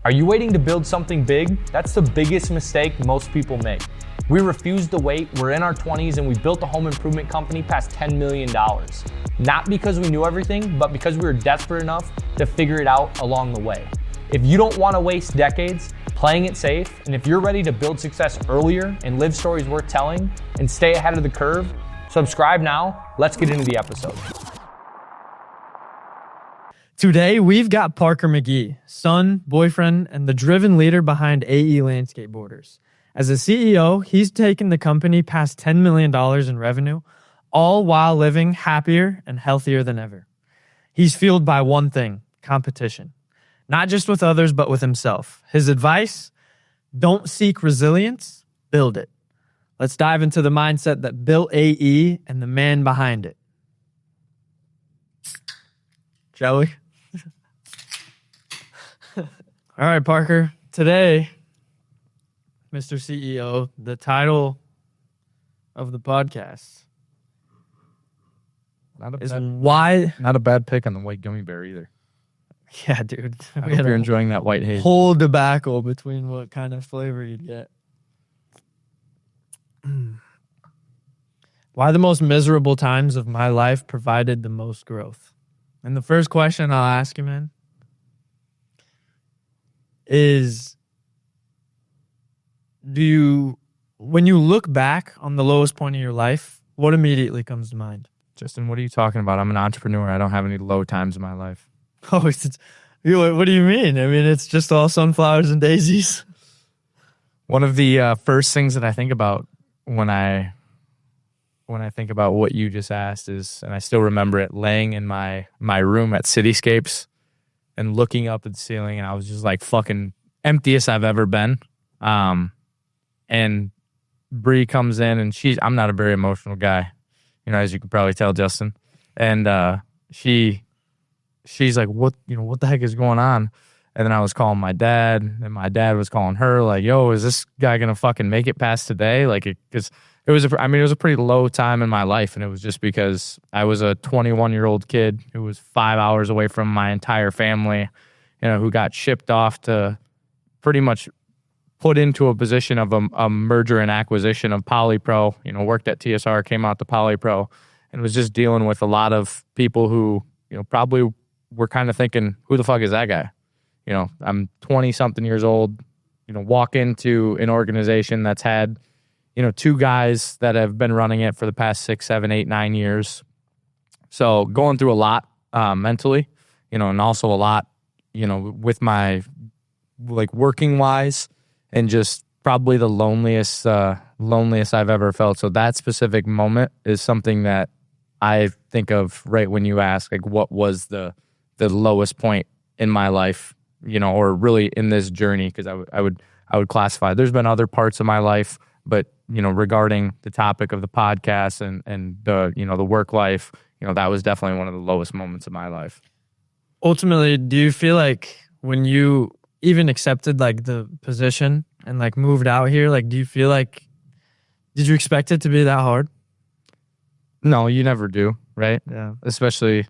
Are you waiting to build something big? That's the biggest mistake most people make. We refused to wait, we're in our 20s, and we built a home improvement company past $10 million. Not because we knew everything, but because we were desperate enough to figure it out along the way. If you don't want to waste decades playing it safe, and if you're ready to build success earlier and live stories worth telling and stay ahead of the curve, subscribe now. Let's get into the episode. Today, we've got Parker McGee, son, boyfriend, and the driven leader behind AE Landscape Borders. As a CEO, he's taken the company past $10 million in revenue, all while living happier and healthier than ever. He's fueled by one thing, competition. Not just with others, but with himself. His advice, don't seek resilience, build it. Let's dive into the mindset that built AE and the man behind it. Shall we? All right, Parker. Today, Mr. CEO, the title of the podcast Not is why... Not a bad pick on the white gummy bear either. Yeah, dude. I hope you're enjoying that white haze. Whole debacle between what kind of flavor you'd get. Why the most miserable times of my life provided the most growth? And the first question I'll ask you, man, is when you look back on the lowest point of your life, what immediately comes to mind? Justin, what are you talking about? I'm an entrepreneur. I don't have any low times in my life. Oh, what do you mean? I mean, it's just all sunflowers and daisies. One of the first things that I think about when I think about what you just asked is, and I still remember it, laying in my room at Cityscapes and looking up at the ceiling, and I was just like fucking emptiest I've ever been. And Bree comes in, and I'm not a very emotional guy, as you can probably tell, Justin. And she's like, what the heck is going on? And then I was calling my dad, and my dad was calling her, like, yo, is this guy gonna fucking make it past today? Like, because it was a pretty low time in my life, and it was just because I was a 21-year-old kid who was 5 hours away from my entire family, who got shipped off to pretty much put into a position of a merger and acquisition of Polypro, worked at TSR, came out to Polypro, and was just dealing with a lot of people who, probably were kind of thinking, who the fuck is that guy? I'm 20-something years old, walk into an organization that's had, two guys that have been running it for the past 6, 7, 8, 9 years. So going through a lot mentally, and also a lot, with my, like, working wise, and just probably the loneliest I've ever felt. So that specific moment is something that I think of right when you ask, like, what was the lowest point in my life, or really in this journey, because I would classify. There's been other parts of my life, but regarding the topic of the podcast and the the work life, that was definitely one of the lowest moments of my life. Ultimately, do you feel like when you even accepted like the position and like moved out here, like, do you feel like, did you expect it to be that hard? No, you never do, right? Yeah. Especially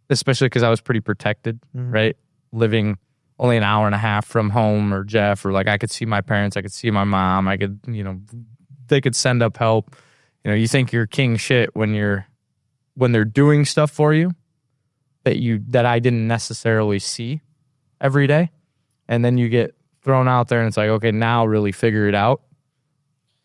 because I was pretty protected, right? Living only an hour and a half from home or Jeff, or like I could see my parents, I could see my mom, I could, they could send up help. You think you're king shit when they're doing stuff for you that I didn't necessarily see every day. And then you get thrown out there and it's like, okay, now really figure it out.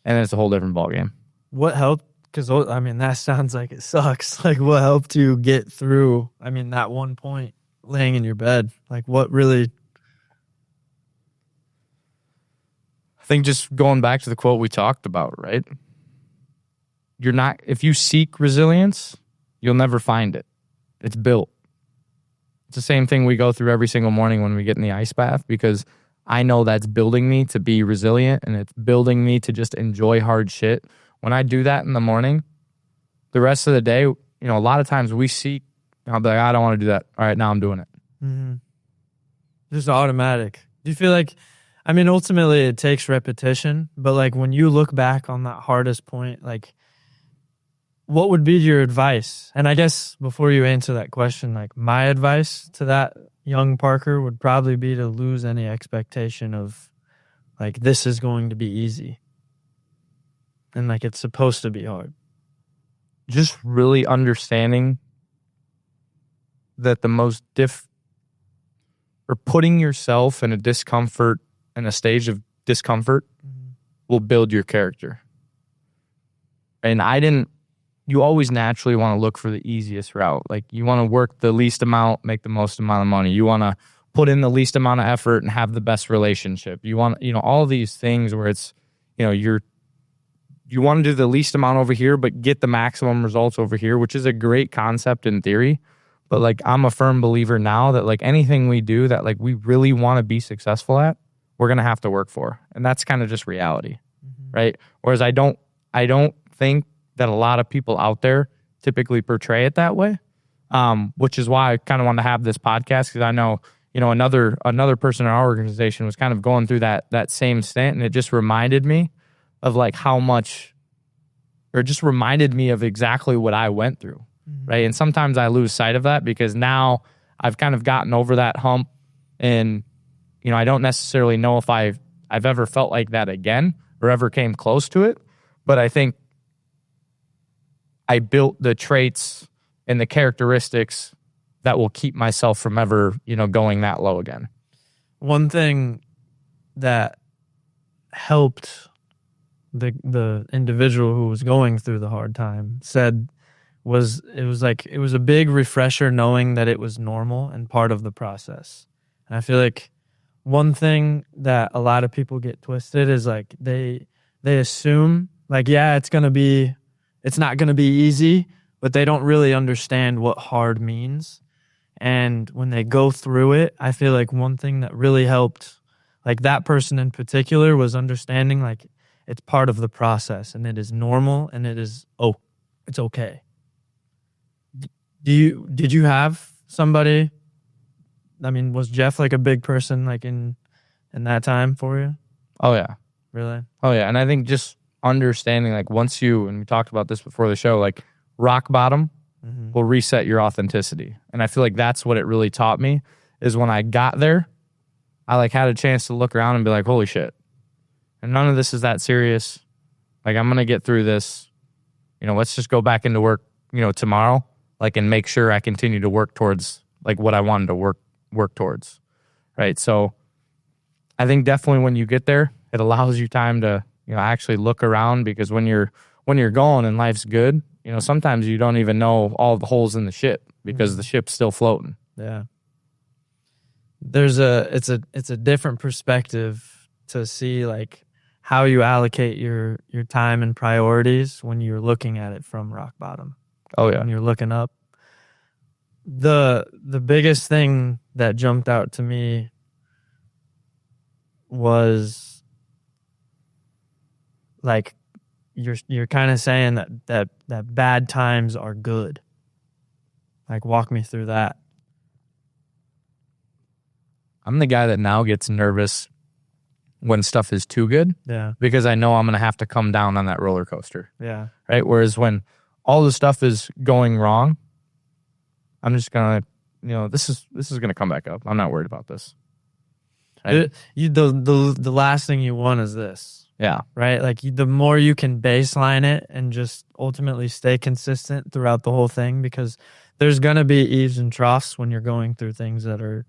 And then it's a whole different ballgame. What helped? Because, I mean, that sounds like it sucks. Like, what helped you get through, that one point laying in your bed? Like, what really? I think just going back to the quote we talked about, right? If you seek resilience, you'll never find it. It's built. It's the same thing we go through every single morning when we get in the ice bath, because I know that's building me to be resilient, and it's building me to just enjoy hard shit. When I do that in the morning, the rest of the day, a lot of times we seek, I'll be like, I don't want to do that. All right, now I'm doing it. Mm-hmm. Just automatic. Do you feel like, ultimately it takes repetition, but like when you look back on that hardest point, like what would be your advice? And I guess before you answer that question, like my advice to that young Parker would probably be to lose any expectation of like this is going to be easy. And like it's supposed to be hard. Just really understanding that the most or putting yourself in a discomfort, in a stage of discomfort, will build your character. And you always naturally want to look for the easiest route. Like you want to work the least amount, make the most amount of money. You want to put in the least amount of effort and have the best relationship. You want, all these things where it's, you want to do the least amount over here, but get the maximum results over here, which is a great concept in theory. But like, I'm a firm believer now that like anything we do that like we really want to be successful at, we're going to have to work for. And that's kind of just reality, right? Whereas I don't think that a lot of people out there typically portray it that way, which is why I kind of want to have this podcast, because I know, another person in our organization was kind of going through that same stint, and it just reminded me of like how much, or just reminded me of exactly what I went through, right? And sometimes I lose sight of that because now I've kind of gotten over that hump, and I don't necessarily know if I've ever felt like that again or ever came close to it, but I think I built the traits and the characteristics that will keep myself from ever, going that low again. One thing that helped the individual who was going through the hard time said it was a big refresher knowing that it was normal and part of the process. And I feel like one thing that a lot of people get twisted is like they assume like, yeah, it's not going to be easy, but they don't really understand what hard means. And when they go through it, I feel like one thing that really helped, like that person in particular, was understanding like it's part of the process and it is normal and it's okay. Did you have somebody, I mean, was Jeff like a big person like in that time for you? Oh yeah. Really? Oh yeah. And I think just understanding like and we talked about this before the show, like rock bottom will reset your authenticity. And I feel like that's what it really taught me, is when I got there, I like had a chance to look around and be like, holy shit. And none of this is that serious. Like I'm going to get through this. Let's just go back into work, tomorrow, like, and make sure I continue to work towards like what I wanted to work towards. Right. So I think definitely when you get there, it allows you time to, actually look around, because when you're going and life's good, sometimes you don't even know all the holes in the ship because the ship's still floating. Yeah. It's a different perspective to see like how you allocate your time and priorities when you're looking at it from rock bottom. Oh yeah. When you're looking up. The biggest thing that jumped out to me was like you're kind of saying that bad times are good. Like walk me through that. I'm the guy that now gets nervous when stuff is too good. Yeah. Because I know I'm going to have to come down on that roller coaster. Yeah. Right? Whereas when all the stuff is going wrong, I'm just going to, this is going to come back up. I'm not worried about this. Right? The last thing you want is this. Yeah. Right? Like the more you can baseline it and just ultimately stay consistent throughout the whole thing, because there's going to be eaves and troughs when you're going through things that are,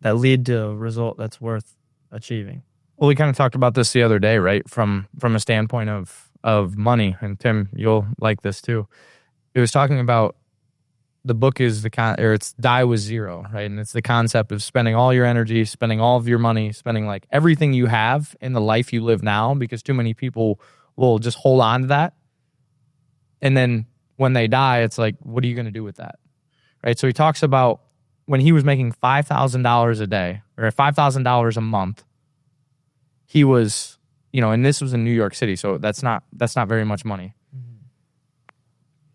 that lead to a result that's worth achieving. Well, we kind of talked about this the other day, right? From a standpoint of money, and Tim, you'll like this too. It was talking about the book is it's Die with Zero, right? And it's the concept of spending all your energy, spending all of your money, spending like everything you have in the life you live now, because too many people will just hold on to that. And then when they die, it's like, what are you going to do with that? Right? So he talks about when he was making $5,000 a day or $5,000 a month, he was, and this was in New York City, so that's not very much money.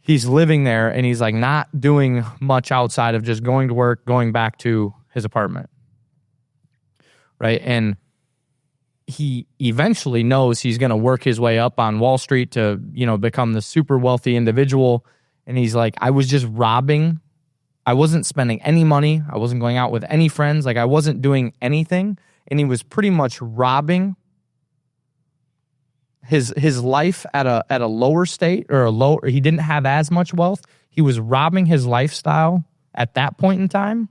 He's living there and he's like not doing much outside of just going to work, going back to his apartment. Right? And he eventually knows he's going to work his way up on Wall Street to, become the super wealthy individual. And he's like, I was just robbing. I wasn't spending any money. I wasn't going out with any friends. Like, I wasn't doing anything. And he was pretty much robbing his life at a lower state, or he didn't have as much wealth. He was robbing his lifestyle at that point in time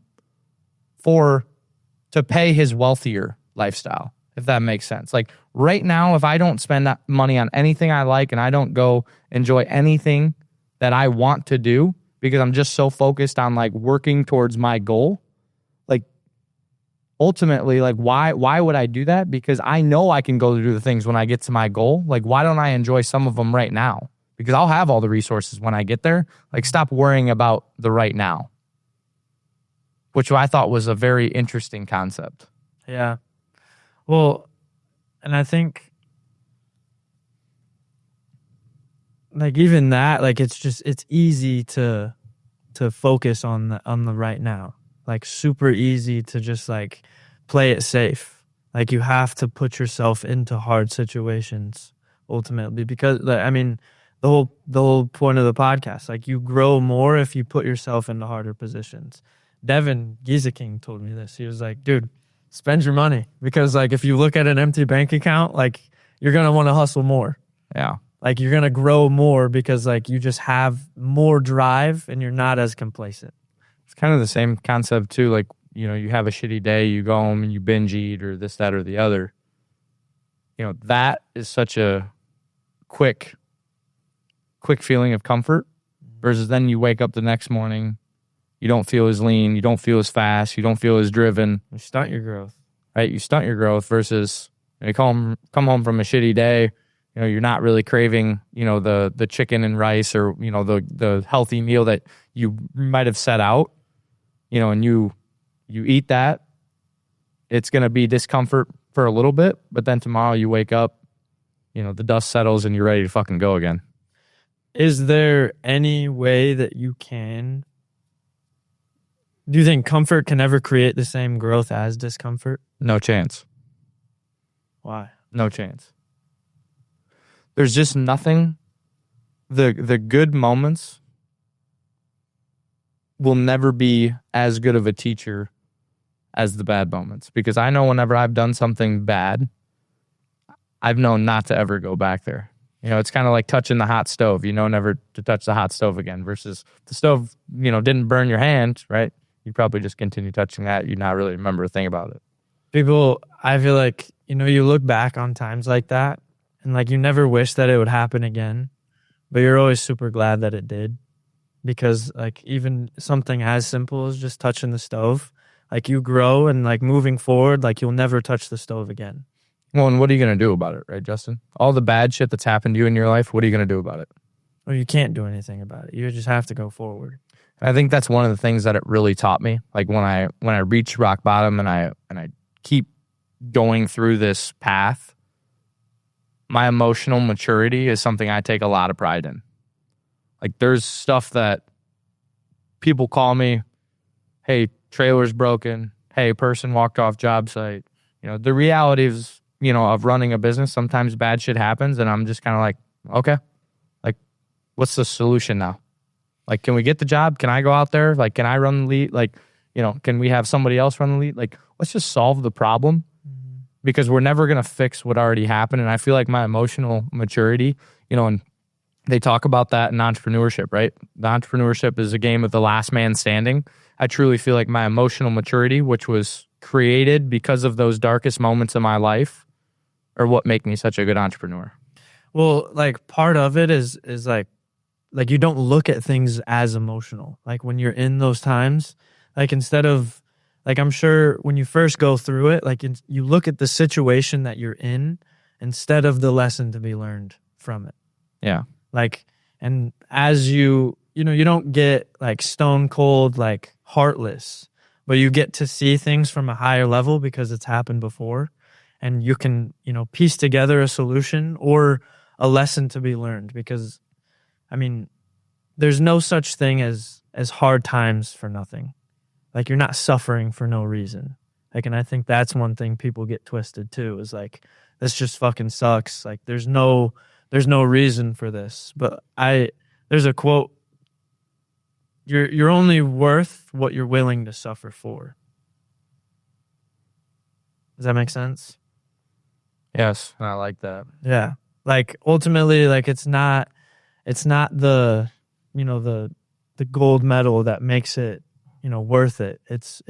to pay his wealthier lifestyle, if that makes sense. Like, right now, if I don't spend that money on anything I like and I don't go enjoy anything that I want to do because I'm just so focused on like working towards my goal, like, ultimately, like, why would I do that? Because I know I can go do the things when I get to my goal. Like, why don't I enjoy some of them right now? Because I'll have all the resources when I get there. Like, stop worrying about the right now, which I thought was a very interesting concept. Yeah. Well, and I think, like, even that, like, it's easy to focus on the right now. Like, super easy to just like play it safe. Like, you have to put yourself into hard situations ultimately, because I mean, the whole point of the podcast, like, you grow more if you put yourself into harder positions. Devin Gieseking told me this. He was like, dude, spend your money, because like, if you look at an empty bank account, like, you're going to want to hustle more. Yeah. Like, you're going to grow more because like, you just have more drive and you're not as complacent. It's kind of the same concept too. Like, you have a shitty day, you go home and you binge eat or this, that, or the other. That is such a quick feeling of comfort, versus then you wake up the next morning, you don't feel as lean, you don't feel as fast, you don't feel as driven. You stunt your growth. Right? You stunt your growth versus you come home from a shitty day, you're not really craving, the chicken and rice or, the healthy meal that you might have set out, and you eat that. It's going to be discomfort for a little bit, but then tomorrow you wake up, the dust settles and you're ready to fucking go again. Is there any way that you can... Do you think comfort can ever create the same growth as discomfort? No chance. Why? No chance. There's just nothing. The good moments will never be as good of a teacher as the bad moments. Because I know whenever I've done something bad, I've known not to ever go back there. It's kind of like touching the hot stove. Never to touch the hot stove again, versus the stove, didn't burn your hand, right? You'd probably just continue touching that. You'd not really remember a thing about it. People, I feel like, you look back on times like that and like, you never wish that it would happen again, but you're always super glad that it did, because like, even something as simple as just touching the stove, like, you grow, and like, moving forward, like, you'll never touch the stove again. Well, and what are you going to do about it, right, Justin? All the bad shit that's happened to you in your life, what are you going to do about it? Well, you can't do anything about it. You just have to go forward. I think that's one of the things that it really taught me. Like, when I reached rock bottom and I keep going through this path, my emotional maturity is something I take a lot of pride in. Like, there's stuff that people call me, hey, trailer's broken, hey, person walked off job site. The reality is, of running a business, sometimes bad shit happens, and I'm just kind of like, okay, like, what's the solution now? Like, can we get the job? Can I go out there? Like, can I run the lead? Like, can we have somebody else run the lead? Like, let's just solve the problem, because we're never going to fix what already happened. And I feel like my emotional maturity, and they talk about that in entrepreneurship, right? The entrepreneurship is a game of the last man standing. I truly feel like my emotional maturity, which was created because of those darkest moments in my life, are what make me such a good entrepreneur. Well, like, part of it is like you don't look at things as emotional. Like, when you're in those times, like, instead of, like, I'm sure when you first go through it, like, you look at the situation that you're in instead of the lesson to be learned from it. Yeah. Like, and as you don't get like stone cold, like, heartless, but you get to see things from a higher level because it's happened before, and you can, piece together a solution or a lesson to be learned. Because, I mean, there's no such thing as hard times for nothing. Like, you're not suffering for no reason. Like, and I think that's one thing people get twisted too, is like, this just fucking sucks. Like, there's no reason for this. But there's a quote, you're only worth what you're willing to suffer for. Does that make sense? Yes, I like that. Yeah. Like, ultimately, like, it's not the, you know, the gold medal that makes it, you know, worth it. It's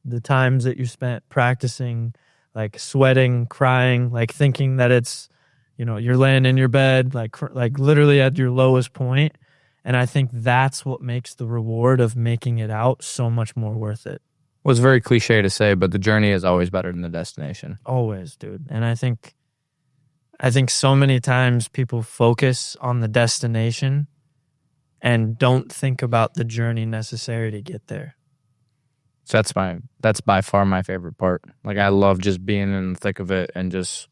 the times that you spent practicing, like sweating, crying, like thinking that it's, you know, you're laying in your bed, like literally at your lowest point. And I think that's what makes the reward of making it out so much more worth it. Well, it's very cliche to say, but the journey is always better than the destination. Always, dude. And I think so many times people focus on the destination and don't think about the journey necessary to get there. So that's by far my favorite part. Like, I love just being in the thick of it and just,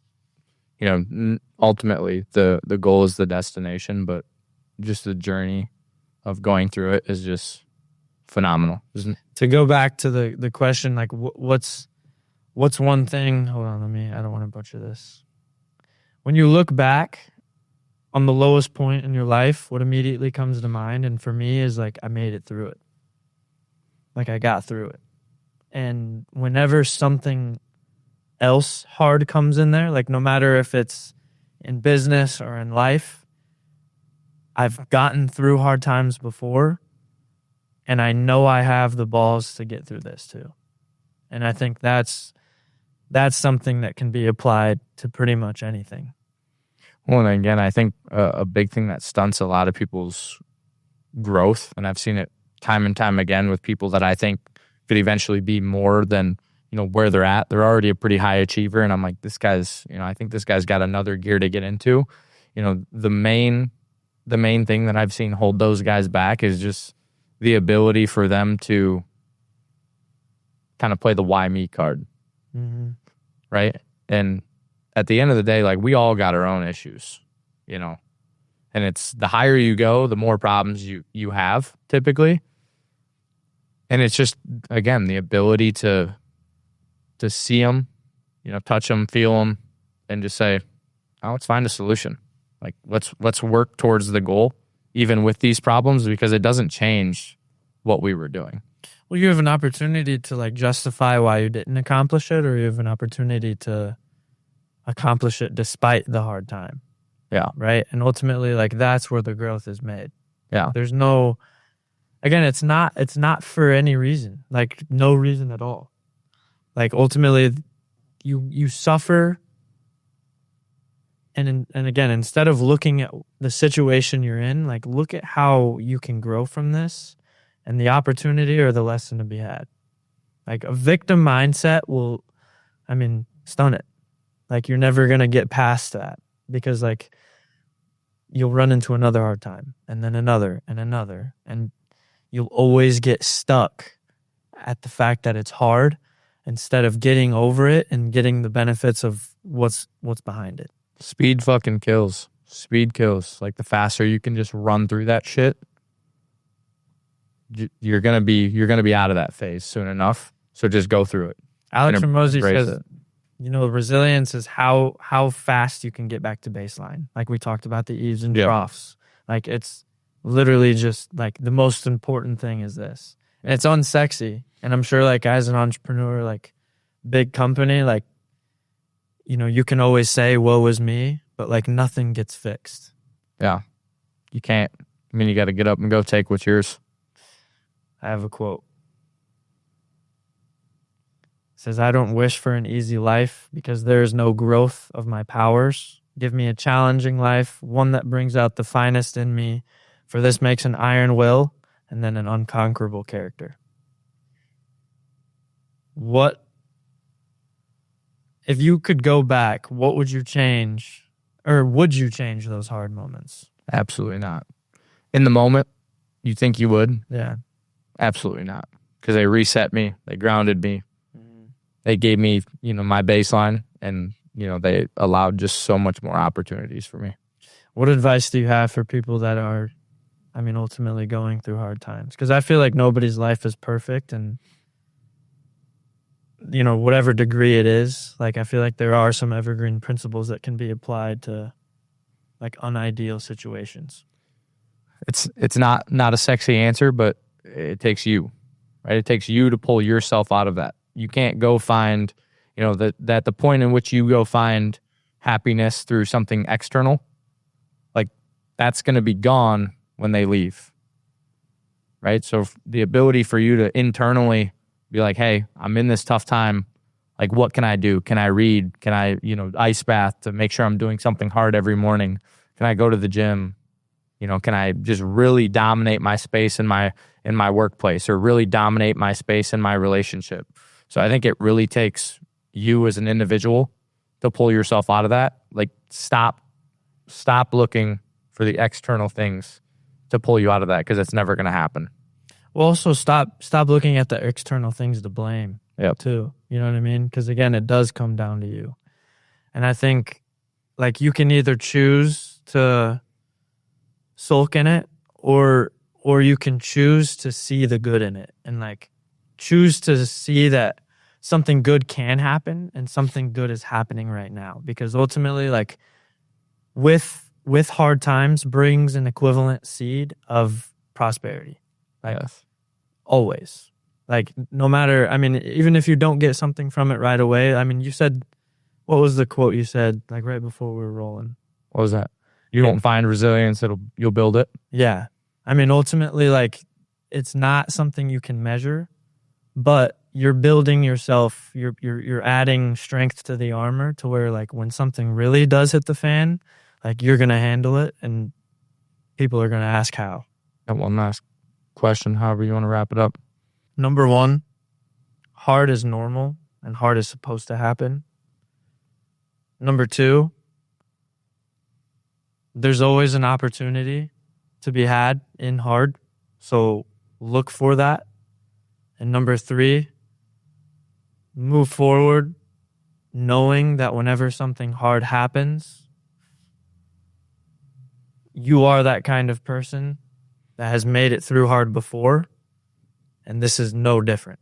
you know, ultimately the goal is the destination, but just the journey of going through it is just phenomenal. To go back to the question, like, what's one thing? Hold on, I don't want to butcher this. When you look back on the lowest point in your life, what immediately comes to mind, and for me, is like, I made it through it. Like, I got through it. And whenever something else hard comes in there, like, no matter if it's in business or in life, I've gotten through hard times before, and I know I have the balls to get through this too. And I think that's something that can be applied to pretty much anything. Well, and again, I think a big thing that stunts a lot of people's growth, and I've seen it time and time again with people that I think could eventually be more than, you know, where they're at. They're already a pretty high achiever, and I'm like, this guy's, you know, I think this guy's got another gear to get into. You know, the main thing that I've seen hold those guys back is just the ability for them to kind of play the why me card. Mm-hmm. Right? And at the end of the day, like, we all got our own issues, you know, and it's the higher you go, the more problems you have typically. And it's just, again, the ability to see them, you know, touch them, feel them, and just say, oh, let's find a solution. Like, let's work towards the goal, even with these problems, because it doesn't change what we were doing. Well, you have an opportunity to, like, justify why you didn't accomplish it, or you have an opportunity to accomplish it despite the hard time. Yeah. Right? And ultimately, like, that's where the growth is made. Yeah. There's no, again, it's not for any reason, like, no reason at all. Like, ultimately, you suffer, and again, instead of looking at the situation you're in, like, look at how you can grow from this, and the opportunity or the lesson to be had. Like, a victim mindset will, stun it. Like, you're never going to get past that, because, like, you'll run into another hard time, and then another, and you'll always get stuck at the fact that it's hard, instead of getting over it and getting the benefits of what's behind it. Speed fucking kills. Speed kills. Like, the faster you can just run through that shit, you're gonna be out of that phase soon enough. So just go through it. Alex Ramosi says, you know, resilience is how fast you can get back to baseline. Like, we talked about the eaves and troughs. Like, it's literally just, like, the most important thing is this. And it's unsexy. And I'm sure, like, as an entrepreneur, like, big company, like, you know, you can always say, woe is me, but, like, nothing gets fixed. Yeah. You can't. I mean, you got to get up and go take what's yours. I have a quote. It says, I don't wish for an easy life because there is no growth of my powers. Give me a challenging life, one that brings out the finest in me, for this makes an iron will and then an unconquerable character. What, if you could go back, what would you change, or would you change those hard moments? Absolutely not. In the moment, you think you would? Yeah. Absolutely not. Because they reset me. They grounded me. They gave me, you know, my baseline, and, you know, they allowed just so much more opportunities for me. What advice do you have for people that are, ultimately going through hard times? Because I feel like nobody's life is perfect, and whatever degree it is. Like, I feel like there are some evergreen principles that can be applied to like unideal situations. It's not a sexy answer, but it takes you, right? It takes you to pull yourself out of that. You can't go find, that the point in which you go find happiness through something external, like that's going to be gone when they leave, right? So the ability for you to internally be like, hey, I'm in this tough time. Like, what can I do? Can I read? Can I, ice bath to make sure I'm doing something hard every morning? Can I go to the gym? Can I just really dominate my space in my workplace, or really dominate my space in my relationship? So I think it really takes you as an individual to pull yourself out of that. Like, stop looking for the external things to pull you out of that, because it's never going to happen. Well, also stop looking at the external things to blame. Yep. Too. You know what I mean? Because again, it does come down to you. And I think like you can either choose to sulk in it, or you can choose to see the good in it, and like choose to see that something good can happen and something good is happening right now. Because ultimately, like with hard times brings an equivalent seed of prosperity. Like, yes. Always. Like, no matter, I mean, even if you don't get something from it right away, I mean, you said, what was the quote you said, like right before we were rolling? What was that? You don't find resilience, you'll build it. Yeah. I mean, ultimately, like, it's not something you can measure, but you're building yourself, you're adding strength to the armor to where, like, when something really does hit the fan, like, you're going to handle it, and people are going to ask how. Got one last question, however you want to wrap it up. Number one, hard is normal and hard is supposed to happen. Number two, there's always an opportunity to be had in hard, so look for that. And number three, move forward knowing that whenever something hard happens, you are that kind of person that has made it through hard before, and this is no different.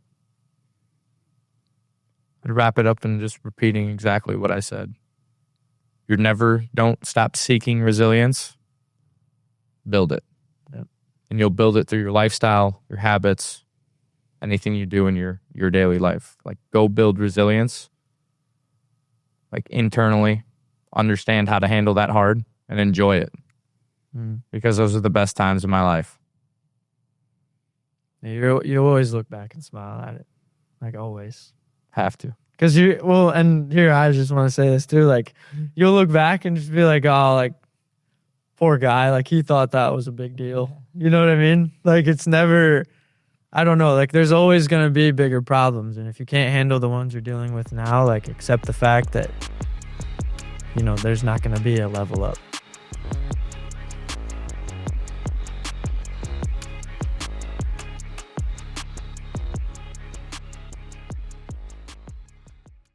I'd wrap it up in just repeating exactly what I said. Don't stop seeking resilience. Build it. Yep. And you'll build it through your lifestyle, your habits, anything you do in your daily life. Like, go build resilience. Like, internally, understand how to handle that hard and enjoy it. Because those are the best times of my life. You always look back and smile at it. Like, always. Have to. Because and here I just want to say this too. Like, you'll look back and just be like, oh, like, poor guy. Like, he thought that was a big deal. You know what I mean? Like, it's never, I don't know. Like, there's always going to be bigger problems. And if you can't handle the ones you're dealing with now, like, accept the fact that, there's not going to be a level up.